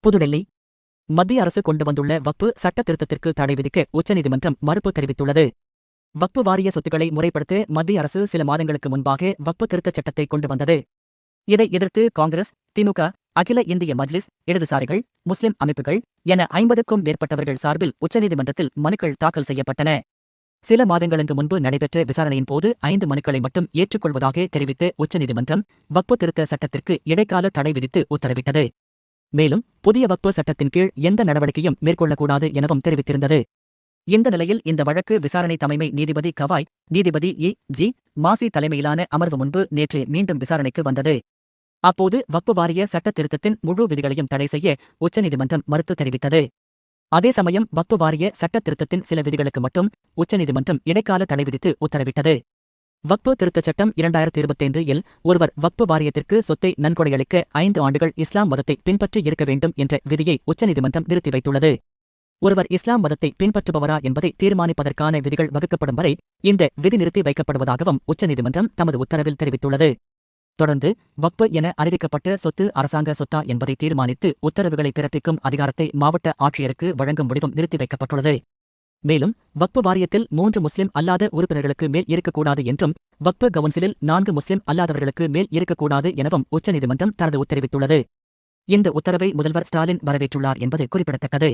புதுடெல்லி மத்திய அரசு கொண்டு வந்துள்ள வக்பு சட்ட திருத்தத்திற்கு தடை விதிக்க உச்சநீதிமன்றம் மறுப்பு தெரிவித்துள்ளது. வக்பு வாரிய சொத்துக்களை முறைப்படுத்த மத்திய அரசு சில மாதங்களுக்கு முன்பாக வக்பு திருத்தச் சட்டத்தை கொண்டு வந்தது. இதை எதிர்த்து காங்கிரஸ், திமுக, அகில இந்திய மஜ்லிஸ், இடதுசாரிகள், முஸ்லிம் அமைப்புகள் என 50க்கும் மேற்பட்டவர்கள் சார்பில் உச்சநீதிமன்றத்தில் மனுக்கள் தாக்கல் செய்யப்பட்டன. சில மாதங்களுக்கு முன்பு நடைபெற்ற விசாரணையின் போது 5 மனுக்களை மட்டும் ஏற்றுக்கொள்வதாக தெரிவித்த உச்சநீதிமன்றம் வக்பு திருத்த சட்டத்திற்கு இடைக்கால தடை விதித்து உத்தரவிட்டது. மேலும் புதிய வக்பு சட்டத்தின் கீழ் எந்த நடவடிக்கையும் மேற்கொள்ளக்கூடாது எனவும் தெரிவித்திருந்தது. இந்த நிலையில் இந்த வழக்கு விசாரணை தலைமை நீதிபதி கவாய், நீதிபதி ஜி. மாசி தலைமையிலான அமர்வு முன்பு நேற்று மீண்டும் விசாரணைக்கு வந்தது. அப்போது வக்பு வாரிய சட்ட திருத்தத்தின் முழு விதிகளையும் தடை செய்ய உச்சநீதிமன்றம் மறுத்து தெரிவித்தது. அதே சமயம் வக்பு வாரிய சட்ட திருத்தத்தின் சில விதிகளுக்கு மட்டும் உச்சநீதிமன்றம் இடைக்கால தடை விதித்து உத்தரவிட்டது. வக்பு திருத்தச் சட்டம் 2025 இல் ஒருவர் வக்பு வாரியத்திற்கு சொத்தை நன்கொடையளிக்க 5 ஆண்டுகள் இஸ்லாம் மதத்தை பின்பற்றி இருக்க வேண்டும் என்ற விதியை உச்சநீதிமன்றம் நிறுத்தி வைத்துள்ளது. ஒருவர் இஸ்லாம் மதத்தை பின்பற்றுபவரா என்பதை தீர்மானிப்பதற்கான விதிகள் வகுக்கப்படும் வரை இந்த விதி நிறுத்தி வைக்கப்படுவதாகவும் உச்சநீதிமன்றம் தமது உத்தரவில் தெரிவித்துள்ளது. தொடர்ந்து வக்பு என அறிவிக்கப்பட்ட சொத்து அரசாங்க சொத்தா என்பதை தீர்மானித்து உத்தரவுகளை பிறப்பிக்கும் அதிகாரத்தை மாவட்ட ஆட்சியருக்கு வழங்கும் முடிவும் நிறுத்தி வைக்கப்பட்டுள்ளது. மேலும் வக்பு வாரியத்தில் 3 முஸ்லிம் அல்லாத உறுப்பினர்களுக்கு மேல் இருக்கக்கூடாது என்றும் வக்பு கவுன்சிலில் 4 முஸ்லிம் அல்லாதவர்களுக்கு மேல் இருக்கக்கூடாது எனவும் உச்சநீதிமன்றம் தனது உத்தரவிட்டுள்ளது. இந்த உத்தரவை முதல்வர் ஸ்டாலின் வரவேற்றுள்ளார் என்பது குறிப்பிடத்தக்கது.